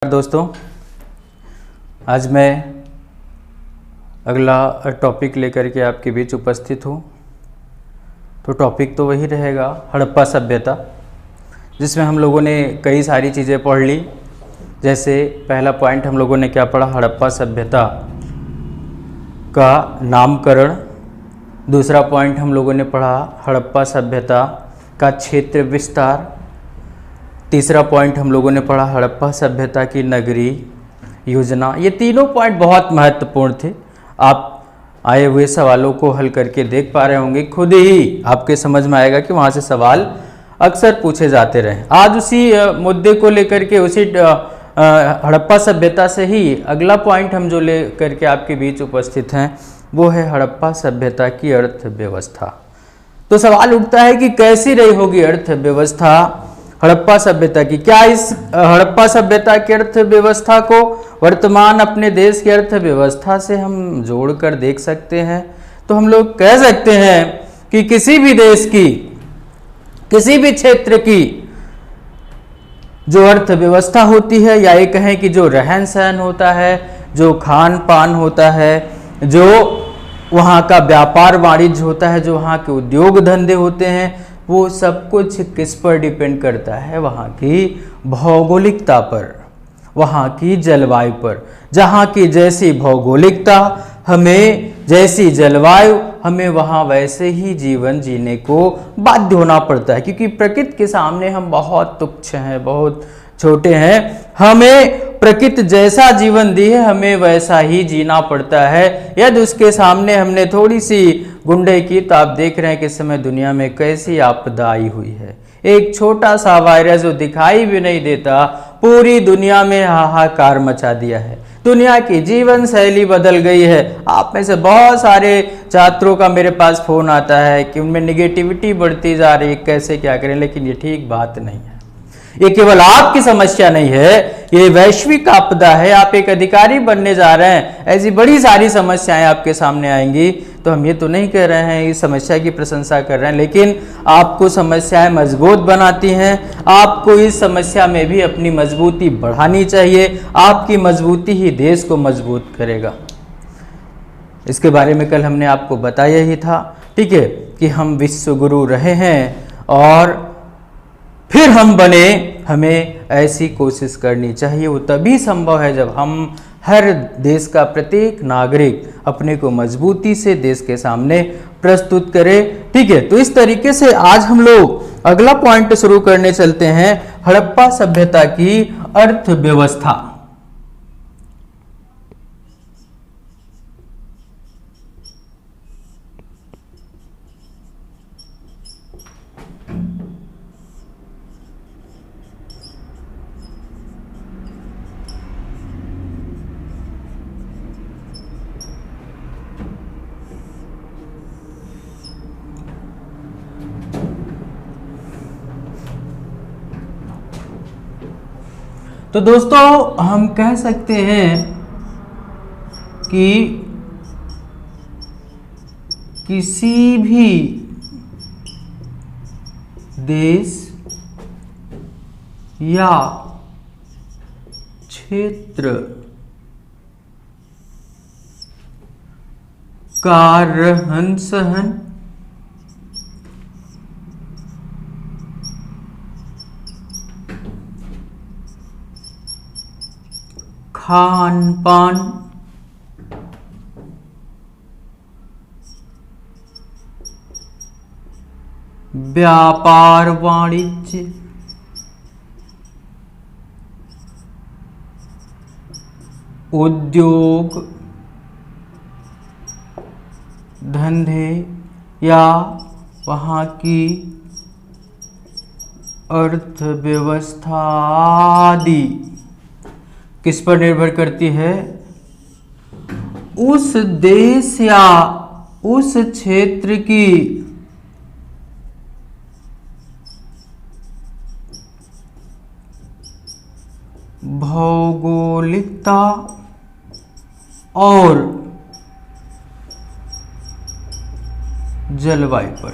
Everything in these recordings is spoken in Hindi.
दोस्तों, आज मैं अगला टॉपिक लेकर के आपके बीच उपस्थित हूँ। तो टॉपिक तो वही रहेगा, हड़प्पा सभ्यता, जिसमें हम लोगों ने कई सारी चीज़ें पढ़ ली। जैसे पहला पॉइंट हम लोगों ने क्या पढ़ा, हड़प्पा सभ्यता का नामकरण। दूसरा पॉइंट हम लोगों ने पढ़ा हड़प्पा सभ्यता का क्षेत्र विस्तार। तीसरा पॉइंट हम लोगों ने पढ़ा हड़प्पा सभ्यता की नगरीय योजना। ये तीनों पॉइंट बहुत महत्वपूर्ण थे। आप आए हुए सवालों को हल करके देख पा रहे होंगे, खुद ही आपके समझ में आएगा कि वहाँ से सवाल अक्सर पूछे जाते रहे। आज उसी मुद्दे को लेकर के, उसी हड़प्पा सभ्यता से ही अगला पॉइंट हम जो ले करके आपके बीच उपस्थित हैं वो है हड़प्पा सभ्यता की अर्थव्यवस्था। तो सवाल उठता है कि कैसी रही होगी अर्थव्यवस्था हड़प्पा सभ्यता की। क्या इस हड़प्पा सभ्यता की अर्थव्यवस्था को वर्तमान अपने देश की अर्थव्यवस्था से हम जोड़कर देख सकते हैं? तो हम लोग कह सकते हैं कि किसी भी देश की, किसी भी क्षेत्र की जो अर्थव्यवस्था होती है, या ये कहें कि जो रहन सहन होता है, जो खान पान होता है, जो वहाँ का व्यापार वाणिज्य होता है, जो वहाँ के उद्योग धंधे होते हैं, वो सब कुछ किस पर डिपेंड करता है? वहाँ की भौगोलिकता पर, वहाँ की जलवायु पर। जहाँ की जैसी भौगोलिकता, हमें जैसी जलवायु, हमें वहाँ वैसे ही जीवन जीने को बाध्य होना पड़ता है, क्योंकि प्रकृति के सामने हम बहुत तुच्छ हैं, बहुत छोटे हैं। हमें प्रकृति जैसा जीवन दी है, हमें वैसा ही जीना पड़ता है। यदि उसके सामने हमने थोड़ी सी गुंडे की, तो आप देख रहे हैं कि इस समय दुनिया में कैसी आपदा आई हुई है। एक छोटा सा वायरस जो दिखाई भी नहीं देता, पूरी दुनिया में हाहाकार मचा दिया है। दुनिया की जीवन शैली बदल गई है। आप में से बहुत सारे छात्रों का मेरे पास फोन आता है कि उनमें निगेटिविटी बढ़ती जा रही है, कैसे क्या करें। लेकिन ये ठीक बात नहीं है। ये केवल आपकी समस्या नहीं है, ये वैश्विक आपदा है। आप एक अधिकारी बनने जा रहे हैं, ऐसी बड़ी सारी समस्याएं आपके सामने आएंगी। तो हम ये तो नहीं कह रहे हैं इस समस्या की प्रशंसा कर रहे हैं, लेकिन आपको समस्याएं मजबूत बनाती हैं। आपको इस समस्या में भी अपनी मजबूती बढ़ानी चाहिए। आपकी मजबूती ही देश को मजबूत करेगा। इसके बारे में कल हमने आपको बताया ही था, ठीक है, कि हम विश्व गुरु रहे हैं और फिर हम बने। हमें ऐसी कोशिश करनी चाहिए। वो तभी संभव है जब हम, हर देश का प्रत्येक नागरिक, अपने को मजबूती से देश के सामने प्रस्तुत करे। ठीक है, तो इस तरीके से आज हम लोग अगला पॉइंट शुरू करने चलते हैं, हड़प्पा सभ्यता की अर्थव्यवस्था। तो दोस्तों, हम कह सकते हैं कि किसी भी देश या क्षेत्र का रहन सहन, खान पान, व्यापार वाणिज्य, उद्योग धंधे या वहाँ की अर्थव्यवस्था आदि किस पर निर्भर करती है? उस देश या उस क्षेत्र की भौगोलिकता और जलवायु पर।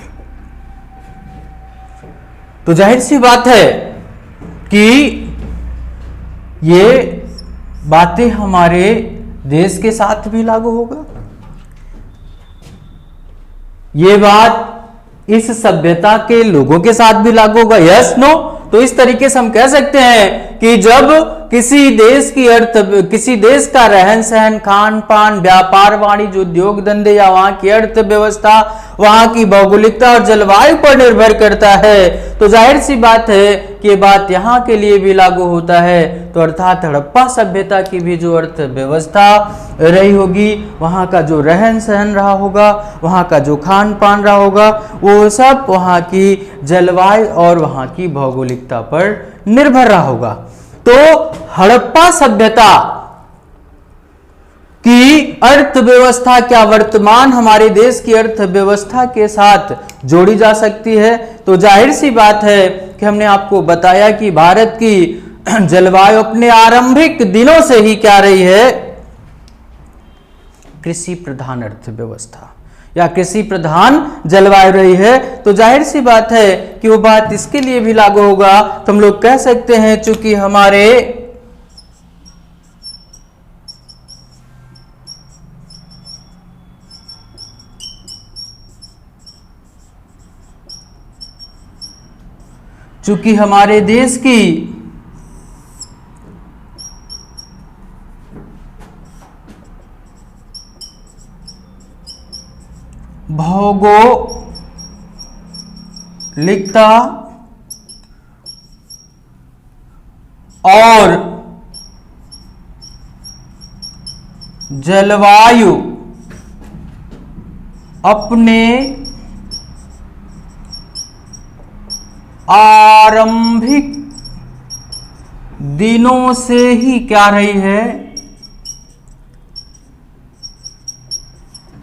तो जाहिर सी बात है कि ये बातें हमारे देश के साथ भी लागू होगा। ये बात इस सभ्यता के लोगों के साथ भी लागू होगा, यस नो। तो इस तरीके से हम कह सकते हैं कि जब किसी देश का रहन सहन, खान पान, व्यापार वाणिज्य, उद्योग धंधे या वहां की अर्थव्यवस्था, वहां की भौगोलिकता और जलवायु पर निर्भर करता है, तो जाहिर सी बात है कि ये बात यहाँ के लिए भी लागू होता है। तो अर्थात हड़प्पा सभ्यता की भी जो अर्थव्यवस्था रही होगी, वहां का जो रहन सहन रहा होगा, वहां का जो खान पान रहा होगा, वो सब वहां की जलवायु और वहां की भौगोलिकता पर निर्भर रहा होगा। तो हड़प्पा सभ्यता की अर्थव्यवस्था क्या वर्तमान हमारे देश की अर्थव्यवस्था के साथ जोड़ी जा सकती है? तो जाहिर सी बात है कि हमने आपको बताया कि भारत की जलवायु अपने आरंभिक दिनों से ही क्या रही है? कृषि प्रधान अर्थव्यवस्था या कृषि प्रधान जलवायु रही है। तो जाहिर सी बात है कि वो बात इसके लिए भी लागू होगा। तो हम लोग कह सकते हैं चूंकि हमारे देश की भौगोलिकता और जलवायु अपने आरंभिक दिनों से ही क्या रही है?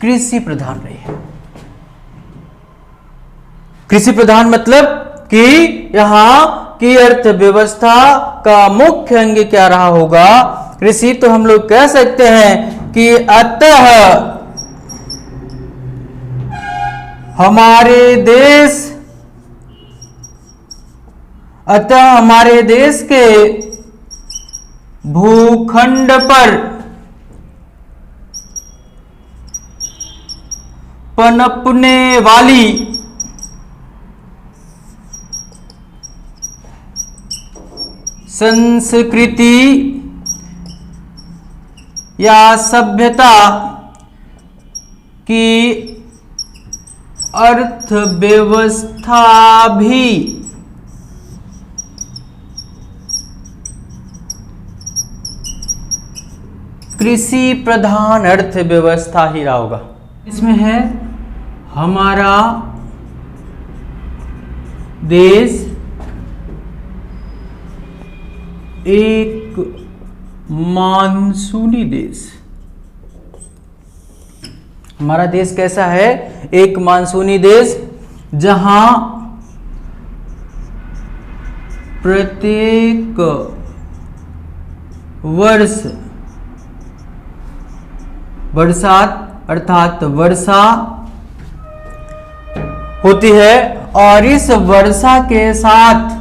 कृषि प्रधान रही है। कृषि प्रधान मतलब कि यहां की अर्थव्यवस्था का मुख्य अंग क्या रहा होगा? कृषि। तो हम लोग कह सकते हैं कि अतः हमारे देश के भूखंड पर पनपने वाली संस्कृति या सभ्यता की अर्थव्यवस्था भी कृषि प्रधान अर्थव्यवस्था ही रहा होगा। इसमें है हमारा देश एक मानसूनी देश। हमारा देश कैसा है? एक मानसूनी देश, जहां प्रत्येक वर्ष बरसात अर्थात वर्षा होती है, और इस वर्षा के साथ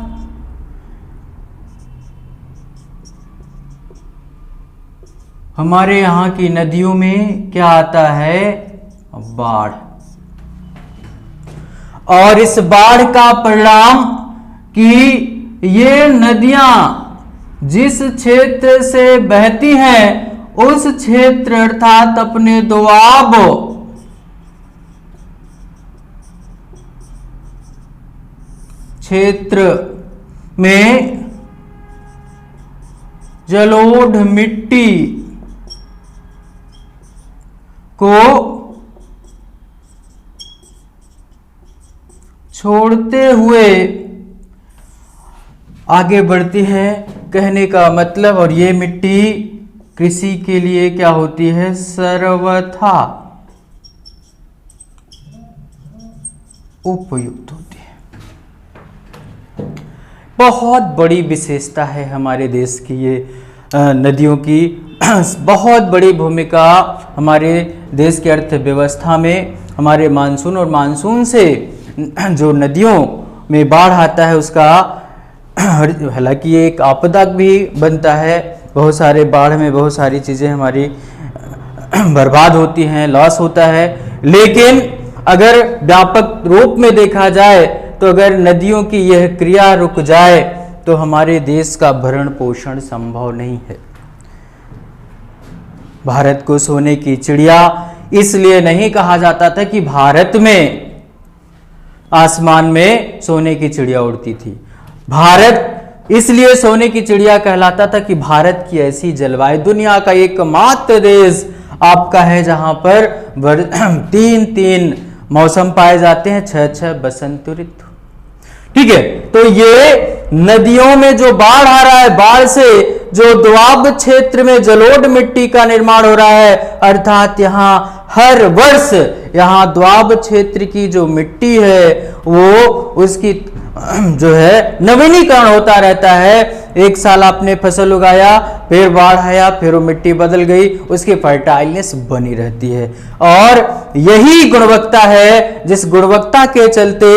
हमारे यहाँ की नदियों में क्या आता है? बाढ़। और इस बाढ़ का परिणाम कि ये नदियां जिस क्षेत्र से बहती हैं, उस क्षेत्र अर्थात अपने दोआब क्षेत्र में जलोढ़ मिट्टी को छोड़ते हुए आगे बढ़ती है। कहने का मतलब, और ये मिट्टी कृषि के लिए क्या होती है? सर्वथा उपयुक्त होती है। बहुत बड़ी विशेषता है हमारे देश की ये नदियों की। बहुत बड़ी भूमिका हमारे देश की अर्थव्यवस्था में, हमारे मानसून और मानसून से जो नदियों में बाढ़ आता है उसका, हालांकि ये एक आपदा भी बनता है, बहुत सारे बाढ़ में बहुत सारी चीज़ें हमारी बर्बाद होती हैं, लॉस होता है। लेकिन अगर व्यापक रूप में देखा जाए तो अगर नदियों की यह क्रिया रुक जाए तो हमारे देश का भरण पोषण संभव नहीं है। भारत को सोने की चिड़िया इसलिए नहीं कहा जाता था कि भारत में आसमान में सोने की चिड़िया उड़ती थी। भारत इसलिए सोने की चिड़िया कहलाता था कि भारत की ऐसी जलवायु, दुनिया का एकमात्र देश आपका है जहां पर तीन मौसम पाए जाते हैं, 6 बसंत ऋतु। ठीक है, तो ये नदियों में जो बाढ़ आ रहा है, बाढ़ से जो दोआब क्षेत्र में जलोढ़ मिट्टी का निर्माण हो रहा है, अर्थात यहाँ हर वर्ष यहाँ दोआब क्षेत्र की जो मिट्टी है वो उसकी जो है नवीनीकरण होता रहता है। एक साल आपने फसल उगाया, फिर बाढ़ आया, फिर वो मिट्टी बदल गई, उसकी फर्टाइलनेस बनी रहती है। और यही गुणवत्ता है जिस गुणवत्ता के चलते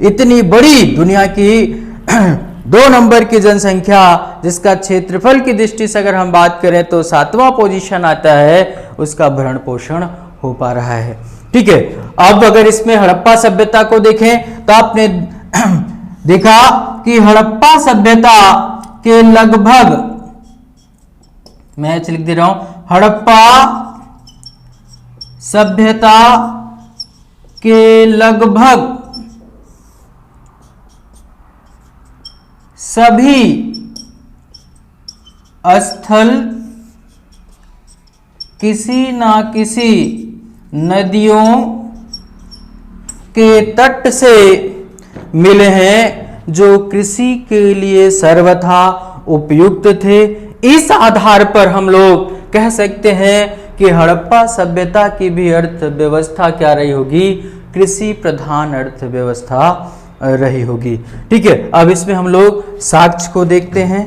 इतनी बड़ी दुनिया की 2 नंबर की जनसंख्या, जिसका क्षेत्रफल की दृष्टि से अगर हम बात करें तो 7वां पोजीशन आता है, उसका भरण पोषण हो पा रहा है। ठीक है, अब अगर इसमें हड़प्पा सभ्यता को देखें तो आपने देखा कि हड़प्पा सभ्यता के लगभग, मैं लिख दे रहा हूं, हड़प्पा सभ्यता के लगभग सभी स्थल किसी ना किसी नदियों के तट से मिले हैं जो कृषि के लिए सर्वथा उपयुक्त थे। इस आधार पर हम लोग कह सकते हैं कि हड़प्पा सभ्यता की भी अर्थव्यवस्था क्या रही होगी, कृषि प्रधान अर्थव्यवस्था रही होगी। ठीक है, अब इसमें हम लोग साक्ष्य को देखते हैं।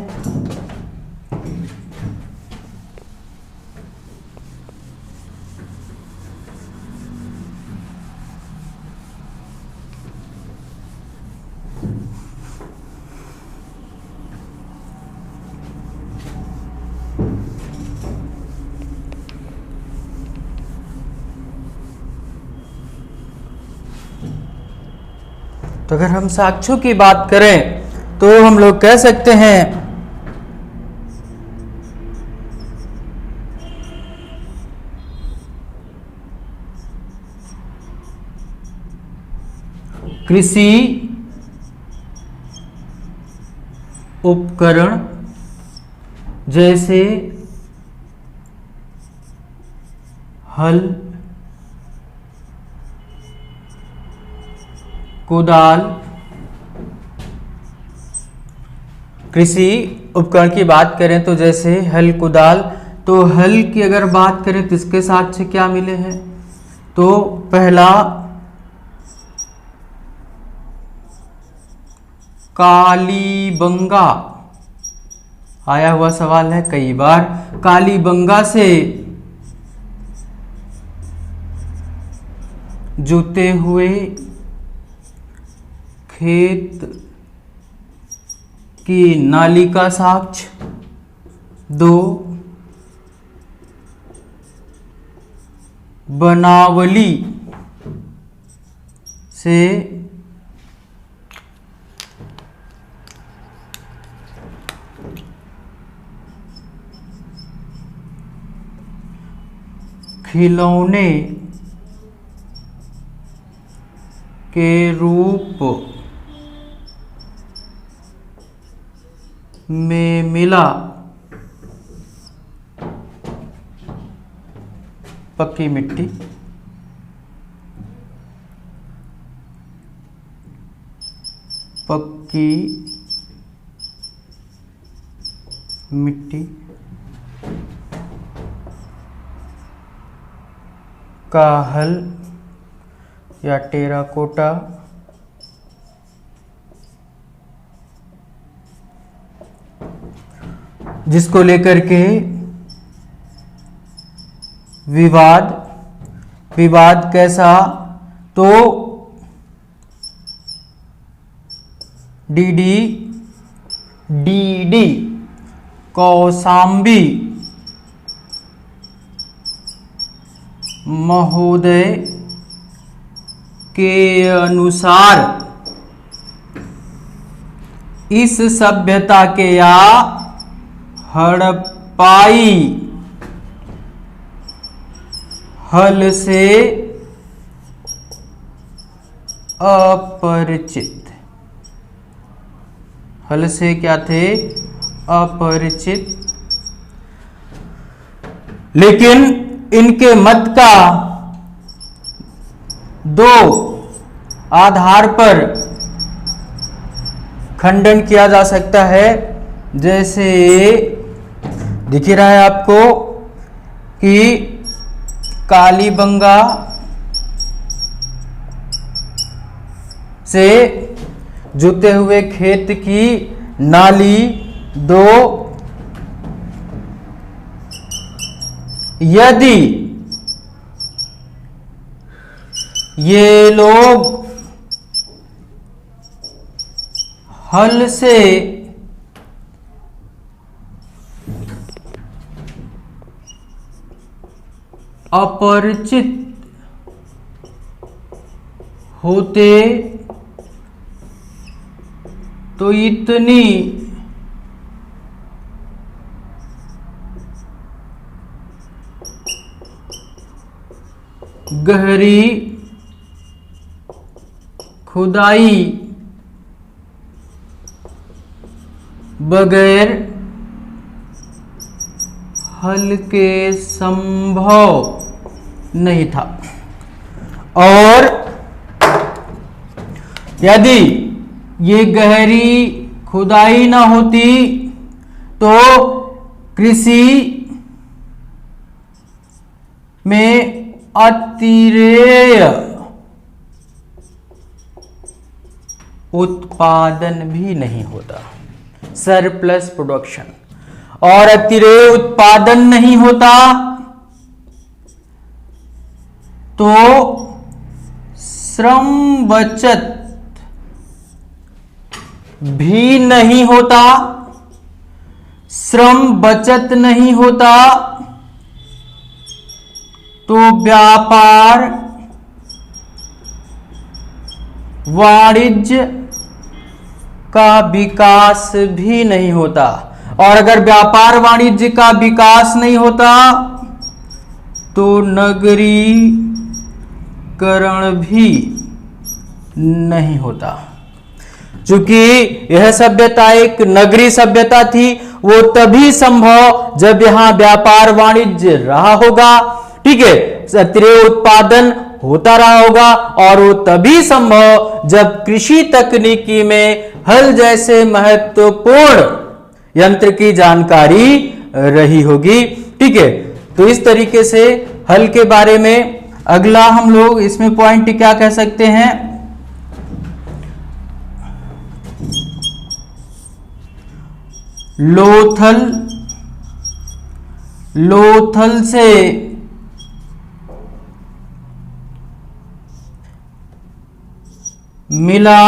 तो अगर हम साक्ष्यों की बात करें तो हम लोग कह सकते हैं कृषि उपकरण जैसे हल, कुदाल, कृषि उपकरण की बात करें तो जैसे हल, कुदाल, तो हल की अगर बात करें तो इसके साथ से क्या मिले हैं, तो पहला कालीबंगा, आया हुआ सवाल है कई बार, कालीबंगा से जुते हुए खेत की नाली का साक्ष्य। 2 बनावली से खिलौने के रूप में मिला पक्की मिट्टी। पक्की मिट्टी का हल या टेराकोटा जिसको लेकर के विवाद कैसा, तो डीडी कौशाम्बी महोदय के अनुसार इस सभ्यता के या हड़प्पाई हल से अपरिचित, हल से क्या थे? अपरिचित। लेकिन इनके मत का दो आधार पर खंडन किया जा सकता है। जैसे दिख रहा है आपको कि कालीबंगा से जुते हुए खेत की नाली दो, यदि ये लोग हल से अपरिचित होते तो इतनी गहरी खुदाई बगैर हल के संभव नहीं था। और यदि ये गहरी खुदाई ना होती तो कृषि में अतिरेय उत्पादन भी नहीं होता, सरप्लस प्रोडक्शन। और अतिरेय उत्पादन नहीं होता तो श्रम बचत भी नहीं होता। श्रम बचत नहीं होता तो व्यापार वाणिज्य का विकास भी नहीं होता। और अगर व्यापार वाणिज्य का विकास नहीं होता तो नगरीकरण भी नहीं होता। चूंकि यह सभ्यता एक नगरीय सभ्यता थी, वो तभी संभव जब यहां व्यापार वाणिज्य रहा होगा, ठीक है, अतिरेय उत्पादन होता रहा होगा। और वो तभी संभव जब कृषि तकनीकी में हल जैसे महत्वपूर्ण यंत्र की जानकारी रही होगी, ठीक है। तो इस तरीके से हल के बारे में अगला हम लोग इसमें पॉइंट क्या कह सकते हैं? लोथल से मिला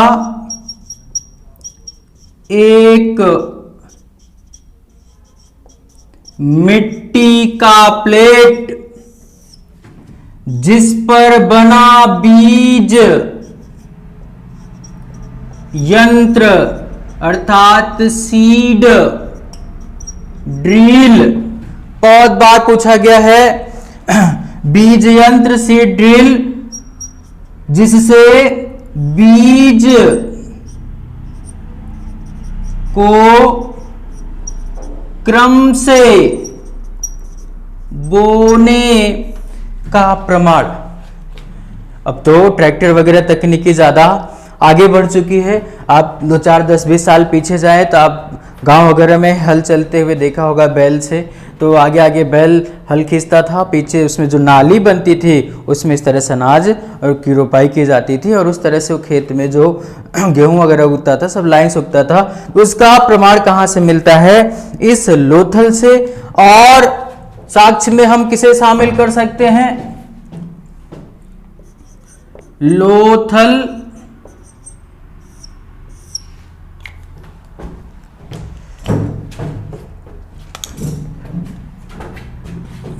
एक मिट्टी का प्लेट जिस पर बना बीज यंत्र अर्थात सीड ड्रिल। बहुत बार पूछा गया है बीज यंत्र सीड ड्रिल जिससे बीज को क्रम से बोने का प्रमाण। अब तो ट्रैक्टर वगैरह तकनीकी ज्यादा आगे बढ़ चुकी है। आप 2, 4, 10, 20 साल पीछे जाए तो आप गांव वगैरह में हल चलते हुए देखा होगा बैल से। तो आगे आगे बैल हल खींचता था, पीछे उसमें जो नाली बनती थी उसमें इस तरह से अनाज और की रोपाई की जाती थी और उस तरह से वो खेत में जो गेहूं वगैरह उगता था सब लाइन से उगता था। उसका प्रमाण कहाँ से मिलता है? इस लोथल से। और साक्ष्य में हम किसे शामिल कर सकते हैं? लोथल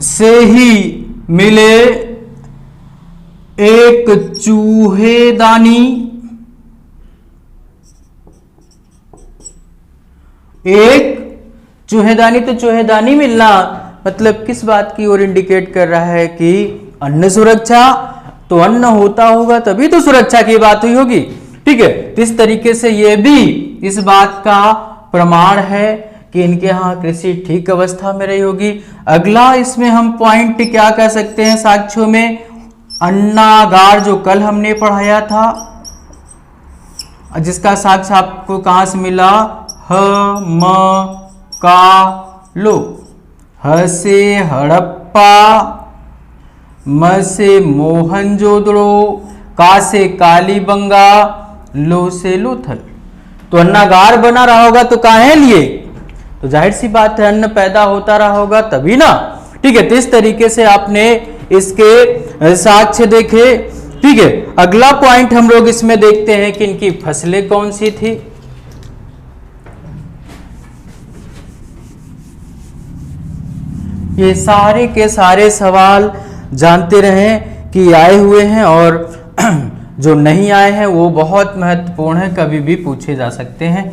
से ही मिले एक चूहेदानी, एक चूहेदानी। तो चूहेदानी मिलना मतलब किस बात की ओर इंडिकेट कर रहा है कि अन्न सुरक्षा। तो अन्न होता होगा तभी तो सुरक्षा की बात हुई होगी, ठीक है। तो इस तरीके से यह भी इस बात का प्रमाण है कि इनके यहाँ कृषि ठीक अवस्था में रही होगी। अगला इसमें हम पॉइंट क्या कह सकते हैं साक्ष्यों में, अन्नागार जो कल हमने पढ़ाया था, जिसका साक्ष्य आपको कहां से मिला, ह म का लो। ह से हड़प्पा, म से मोहनजोदड़ो, का से कालीबंगा, लो से लोथल। तो अन्नागार बना रहा होगा तो काहे लिए, तो जाहिर सी बात है अन्न पैदा होता रहा होगा तभी ना, ठीक है। तो इस तरीके से आपने इसके साक्ष्य देखे, ठीक है। अगला पॉइंट हम लोग इसमें देखते हैं कि इनकी फसलें कौन सी थी। ये सारे के सारे सवाल जानते रहें कि आए हुए हैं, और जो नहीं आए हैं वो बहुत महत्वपूर्ण है, कभी भी पूछे जा सकते हैं।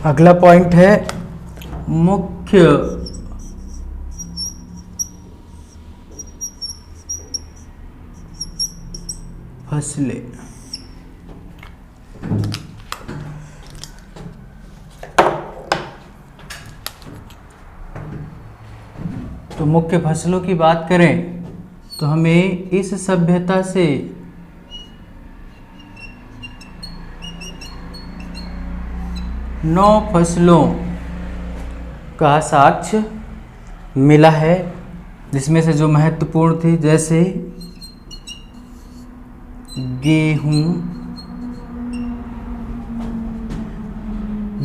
अगला पॉइंट है मुख्य फसलें। तो मुख्य फसलों की बात करें तो हमें इस सभ्यता से नौ फसलों का साक्ष्य मिला है, जिसमें से जो महत्वपूर्ण थी जैसे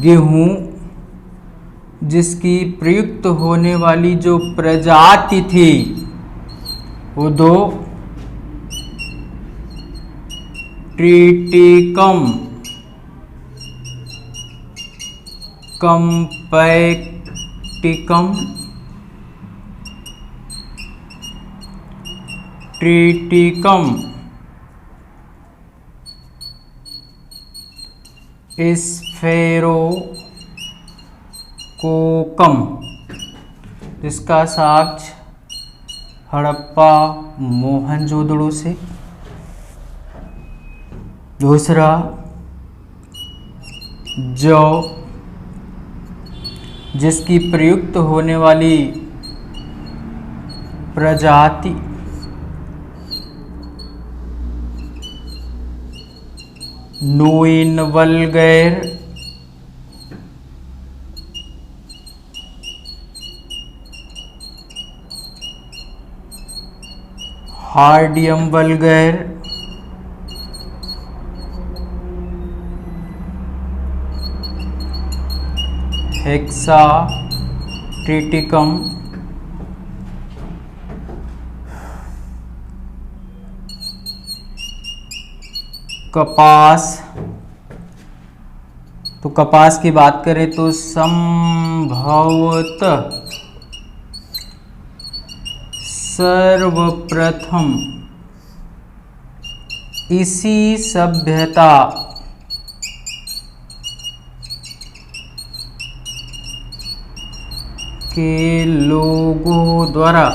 गेहूं जिसकी प्रयुक्त होने वाली जो प्रजाति थी वो दो ट्रिटिकम कंपैक्टिकम, ट्रिटिकम स्फेरोकोकम, जिसका साक्ष्य हड़प्पा मोहनजोदड़ो से। दूसरा जौ जिसकी प्रयुक्त होने वाली प्रजाति नोइन वल्गैर, हार्डियम वल्गैर, हेक्सा ट्रिटिकम, कपास। तो कपास की बात करें तो संभवतः सर्वप्रथम इसी सभ्यता के लोगों द्वारा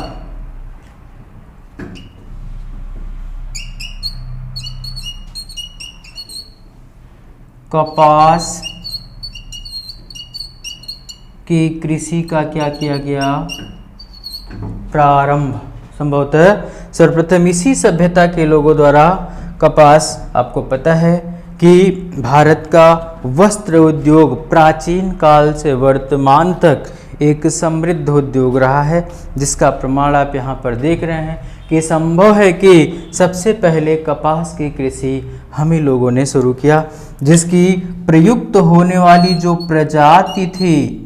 कपास की कृषि का क्या किया गया, प्रारंभ। संभवतः सर्वप्रथम इसी सभ्यता के लोगों द्वारा कपास, आपको पता है कि भारत का वस्त्र उद्योग प्राचीन काल से वर्तमान तक एक समृद्ध उद्योग रहा है, जिसका प्रमाण आप यहाँ पर देख रहे हैं कि संभव है कि सबसे पहले कपास की कृषि हम ही लोगों ने शुरू किया, जिसकी प्रयुक्त होने वाली जो प्रजाति थी।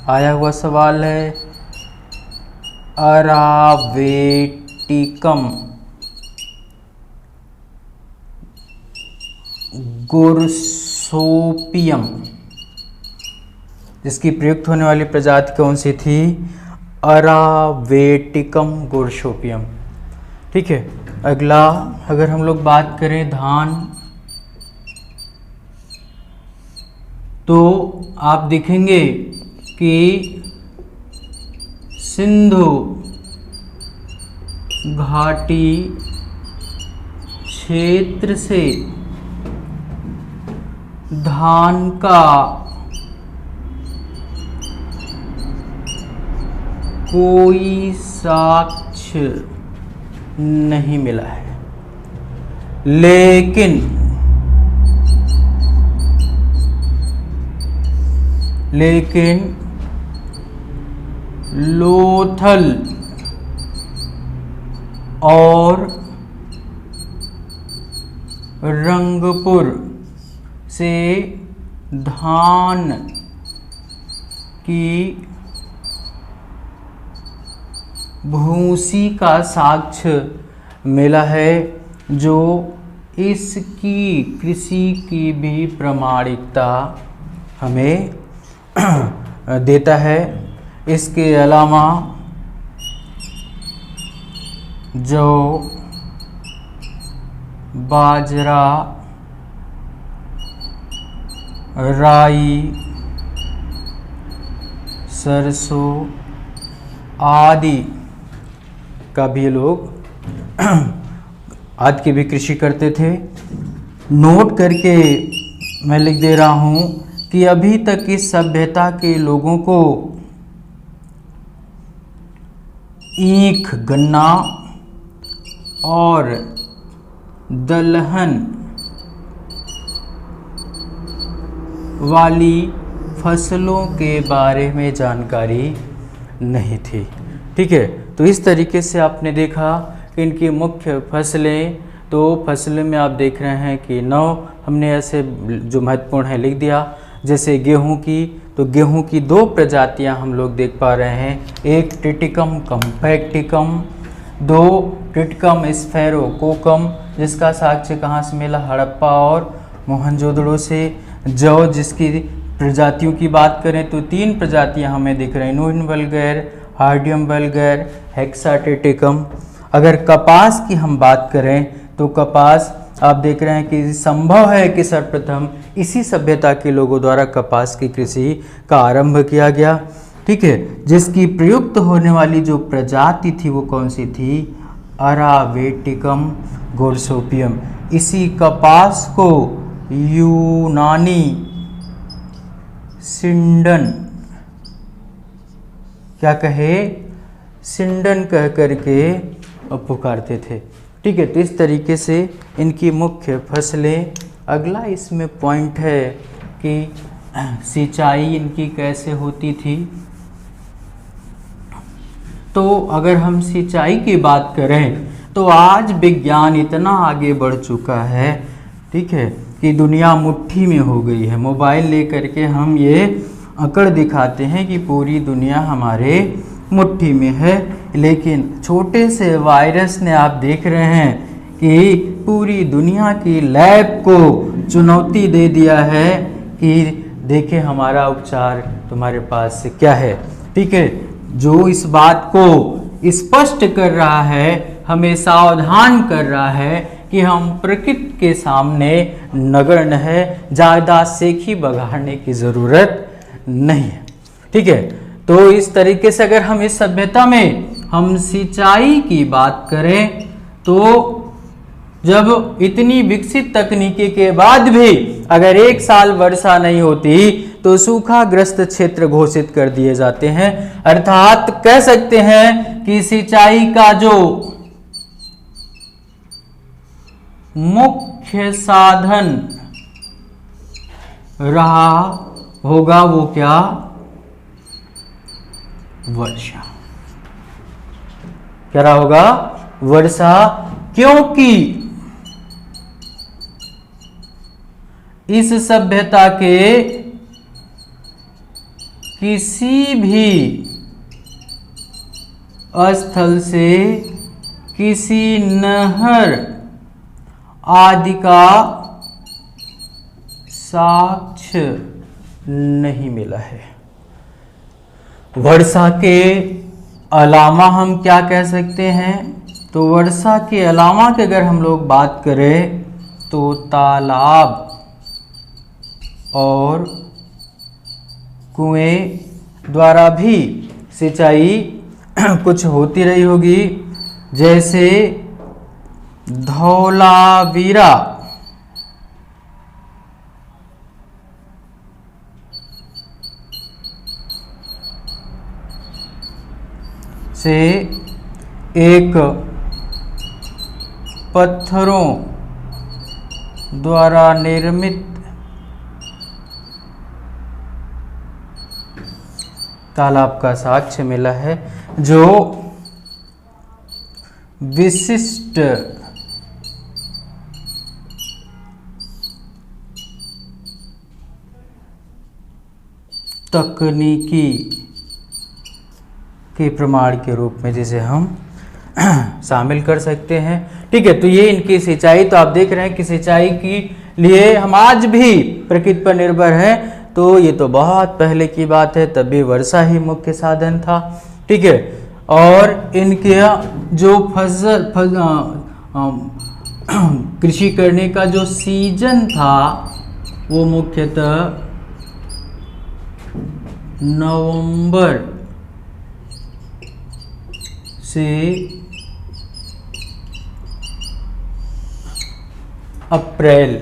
आया हुआ सवाल है अरावेटिकम गोर्सोपियम, जिसकी प्रयुक्त होने वाली प्रजाति कौन सी थी? अरावेटिकम गोर्सोपियम। ठीक है, अगला अगर हम लोग बात करें धान, तो आप देखेंगे कि सिंधु घाटी क्षेत्र से धान का कोई साक्ष्य नहीं मिला है, लेकिन लोथल और रंगपुर से धान की भूसी का साक्ष्य मिला है, जो इसकी कृषि की भी प्रामाणिकता हमें देता है। इसके अलावा जो बाजरा, राई, सरसों आदि का भी लोग आदि की भी कृषि करते थे। नोट करके मैं लिख दे रहा हूँ कि अभी तक इस सभ्यता के लोगों को ईख, गन्ना और दलहन वाली फसलों के बारे में जानकारी नहीं थी। ठीक है, तो इस तरीके से आपने देखा कि इनकी मुख्य फसलें, तो फसलें में आप देख रहे हैं कि 9 हमने ऐसे जो महत्वपूर्ण है लिख दिया। जैसे गेहूं की, तो गेहूं की 2 प्रजातियां हम लोग देख पा रहे हैं, एक ट्रिटिकम कम्पैक्टिकम, 2 ट्रिटिकम स्फेरोकोकम, जिसका साक्ष्य कहाँ से मिला? हड़प्पा और मोहनजोदड़ो से। जौ, जिसकी प्रजातियों की बात करें तो 3 प्रजातियां हमें दिख रही हैं, नून वल्गर, हार्डियम वल्गर, हेक्साटिटिकम। अगर कपास की हम बात करें तो कपास आप देख रहे हैं कि संभव है कि सर्वप्रथम इसी सभ्यता के लोगों द्वारा कपास की कृषि का आरंभ किया गया। ठीक है, जिसकी प्रयुक्त होने वाली जो प्रजाति थी वो कौन सी थी? अरावेटिकम गोर्सोपियम। इसी कपास को यूनानी सिंडन, क्या कहे? सिंडन कह करके पुकारते थे। ठीक है, तो इस तरीके से इनकी मुख्य फसलें। अगला इसमें पॉइंट है कि सिंचाई इनकी कैसे होती थी। तो अगर हम सिंचाई की बात करें तो आज विज्ञान इतना आगे बढ़ चुका है, ठीक है, कि दुनिया मुट्ठी में हो गई है। मोबाइल लेकर के हम ये अकड़ दिखाते हैं कि पूरी दुनिया हमारे मुट्ठी में है, लेकिन छोटे से वायरस ने आप देख रहे हैं कि पूरी दुनिया की लैब को चुनौती दे दिया है कि देखें हमारा उपचार तुम्हारे पास से क्या है। ठीक है, जो इस बात को स्पष्ट कर रहा है, हमें सावधान कर रहा है कि हम प्रकृति के सामने नगण्य है, ज़्यादा सेखी बघाड़ने की ज़रूरत नहीं है। ठीक है, तो इस तरीके से अगर हम इस सभ्यता में हम सिंचाई की बात करें तो जब इतनी विकसित तकनीकी के बाद भी अगर 1 साल वर्षा नहीं होती तो सूखाग्रस्त क्षेत्र घोषित कर दिए जाते हैं। अर्थात कह सकते हैं कि सिंचाई का जो मुख्य साधन रहा होगा वो क्या? वर्षा। क्या रहा होगा? वर्षा, क्योंकि इस सभ्यता के किसी भी स्थल से किसी नहर आदि का साक्ष्य नहीं मिला है। वर्षा के अलावा हम क्या कह सकते हैं? तो वर्षा के अलावा की अगर हम लोग बात करें तो तालाब और कुएं द्वारा भी सिंचाई कुछ होती रही होगी, जैसे धौलावीरा से एक पत्थरों द्वारा निर्मित तालाब का साक्ष्य मिला है, जो विशिष्ट तकनीकी के प्रमाण के रूप में जिसे हम शामिल कर सकते हैं। ठीक है, तो ये इनकी सिंचाई, तो आप देख रहे हैं कि सिंचाई के लिए हम आज भी प्रकृति पर निर्भर हैं। तो ये तो बहुत पहले की बात है, तब भी वर्षा ही मुख्य साधन था। ठीक है, और इनके जो कृषि करने का जो सीजन था वो मुख्यतः नवंबर से अप्रैल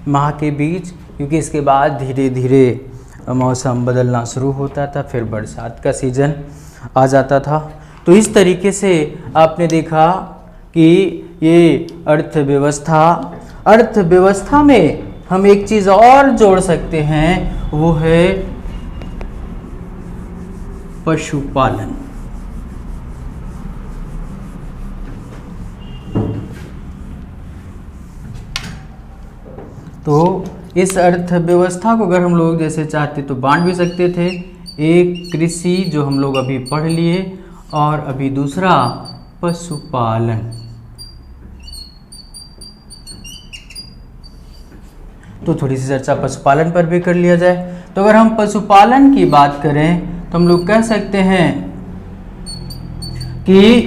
माह के बीच, क्योंकि इसके बाद धीरे धीरे मौसम बदलना शुरू होता था, फिर बरसात का सीजन आ जाता था। तो इस तरीके से आपने देखा कि ये अर्थव्यवस्था में हम एक चीज़ और जोड़ सकते हैं, वो है पशुपालन। तो इस अर्थव्यवस्था को अगर हम लोग जैसे चाहते तो बांट भी सकते थे। एक कृषि जो हम लोग अभी पढ़ लिए, और अभी दूसरा पशुपालन। तो थोड़ी सी चर्चा पशुपालन पर भी कर लिया जाए। तो अगर हम पशुपालन की बात करें तो हम लोग कह सकते हैं कि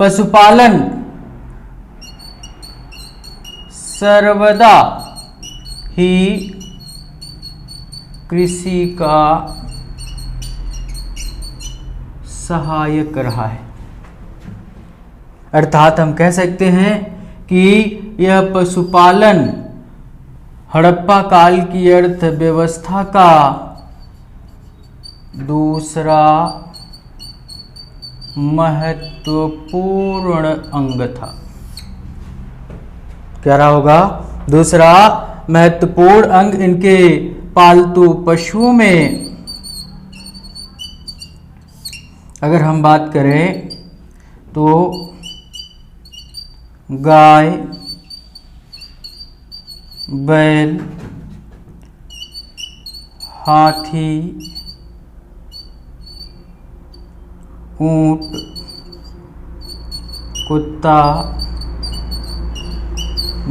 पशुपालन सर्वदा ही कृषि का सहायक रहा है। अर्थात हम कह सकते हैं कि यह पशुपालन हड़प्पा काल की अर्थव्यवस्था का दूसरा महत्वपूर्ण अंग था। क्या रहा होगा? दूसरा महत्वपूर्ण अंग इनके पालतू पशुओं में अगर हम बात करें तो गाय, बैल, हाथी, ऊंट, कुत्ता,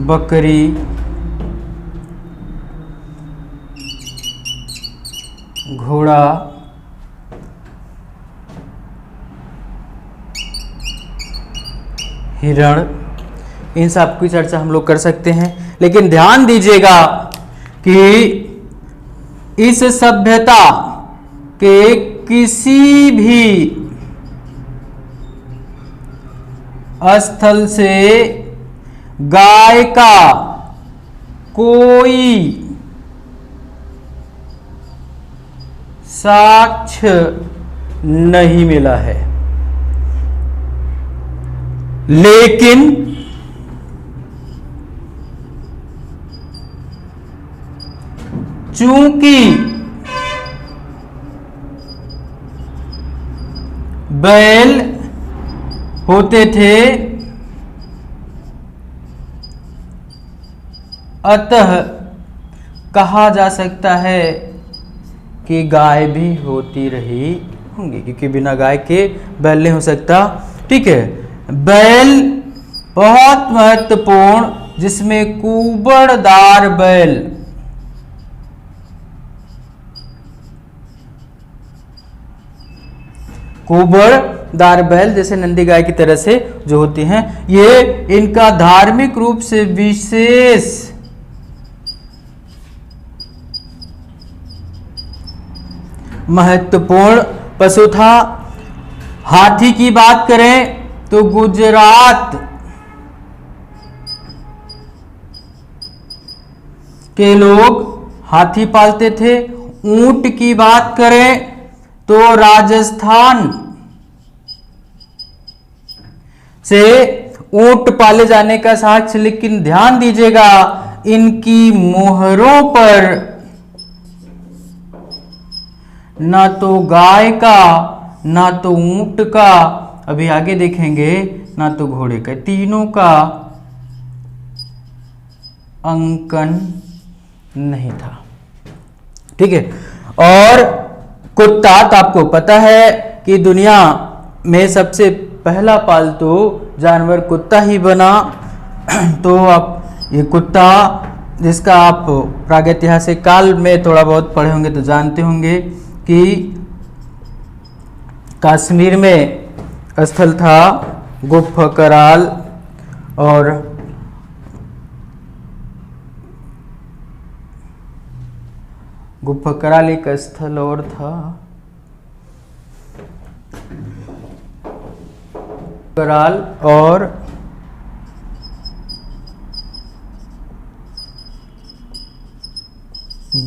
बकरी, घोड़ा, हिरण, इन सब की चर्चा हम लोग कर सकते हैं। लेकिन ध्यान दीजिएगा कि इस सभ्यता के किसी भी स्थल से गाय का कोई साक्ष्य नहीं मिला है। लेकिन चूंकि बैल होते थे, अतः कहा जा सकता है कि गाय भी होती रही होंगे, क्योंकि बिना गाय के बैल नहीं हो सकता। ठीक है, बैल बहुत महत्वपूर्ण, जिसमें कुबड़दार बैल, कुबड़दार बैल जैसे नंदी गाय की तरह से जो होती हैं, ये इनका धार्मिक रूप से विशेष महत्वपूर्ण पशु था। हाथी की बात करें तो गुजरात के लोग हाथी पालते थे। ऊंट की बात करें तो राजस्थान से ऊंट पाले जाने का साक्ष्य, लेकिन ध्यान दीजिएगा इनकी मोहरों पर ना तो गाय का, ना तो ऊंट का, अभी आगे देखेंगे, ना तो घोड़े का, तीनों का अंकन नहीं था। ठीक है, और कुत्ता तो आपको पता है कि दुनिया में सबसे पहला पालतू जानवर कुत्ता ही बना। तो आप ये कुत्ता, जिसका आप प्रागैतिहासिक काल में थोड़ा बहुत पढ़े होंगे तो जानते होंगे कि कश्मीर में स्थल था गुफा कराल, और गुफा कराल एक स्थल और था, कराल और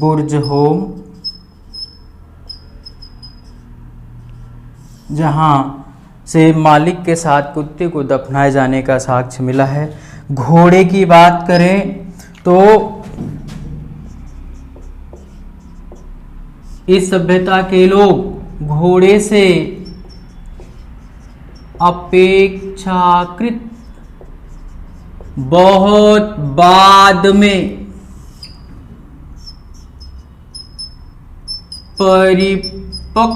बुर्ज होम, जहां से मालिक के साथ कुत्ते को दफनाए जाने का साक्ष्य मिला है। घोड़े की बात करें तो इस सभ्यता के लोग घोड़े से अपेक्षाकृत बहुत बाद में परिपक्व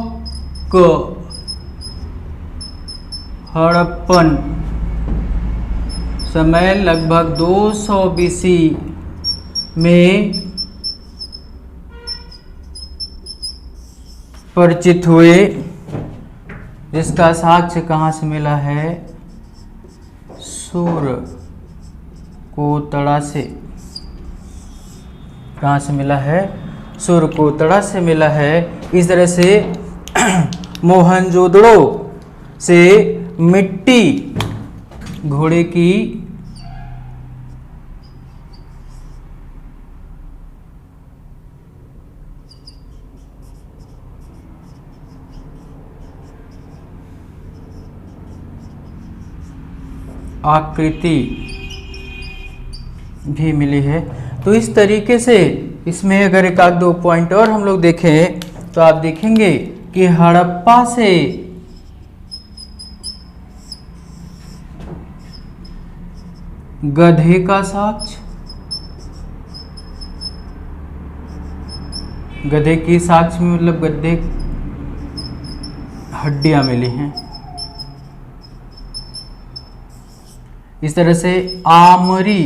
हड़प्पन समय लगभग 200 BC में परिचित हुए, जिसका साक्ष्य कहाँ से मिला है? सुरकोतड़ा से। कहाँ से मिला है? सुरकोतड़ा से मिला है। इस तरह से मोहनजोदड़ो से मिट्टी घोड़े की आकृति भी मिली है। तो इस तरीके से इसमें अगर एक आध दो पॉइंट और हम लोग देखें तो आप देखेंगे कि हड़प्पा से गधे का साक्ष्य, गधे की साक्ष्य में मतलब गधे हड्डियां मिली हैं। इस तरह से आमरी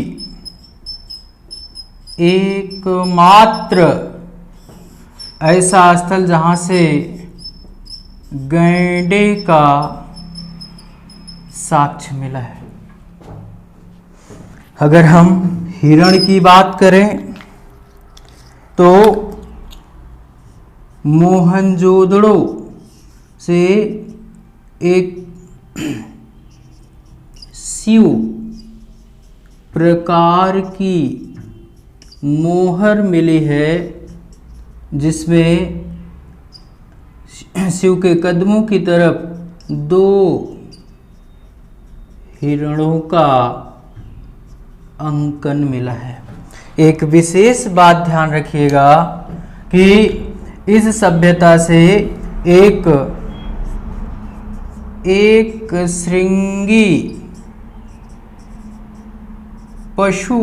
एकमात्र ऐसा स्थल जहां से गैंडे का साक्ष्य मिला है। अगर हम हिरण की बात करें तो मोहनजोदड़ो से एक शिव प्रकार की मोहर मिली है, जिसमें शिव के कदमों की तरफ 2 हिरणों का अंकन मिला है। एक विशेष बात ध्यान रखिएगा कि इस सभ्यता से एक श्रृंगी पशु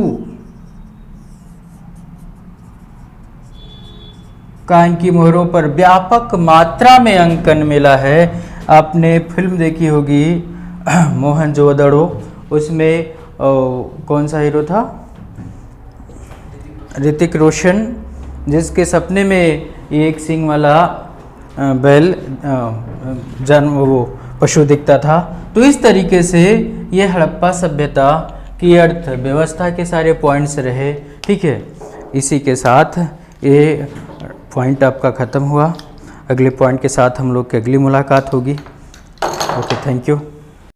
कान की मोहरों पर व्यापक मात्रा में अंकन मिला है। आपने फिल्म देखी होगी मोहनजोदड़ो, उसमें कौन सा हीरो था? ऋतिक रोशन, जिसके सपने में एक सींग वाला बैल जन्म वो पशु दिखता था। तो इस तरीके से ये हड़प्पा सभ्यता की अर्थव्यवस्था के सारे पॉइंट्स रहे। ठीक है, इसी के साथ ये पॉइंट आपका ख़त्म हुआ। अगले पॉइंट के साथ हम लोग की अगली मुलाकात होगी। Okay, thank you.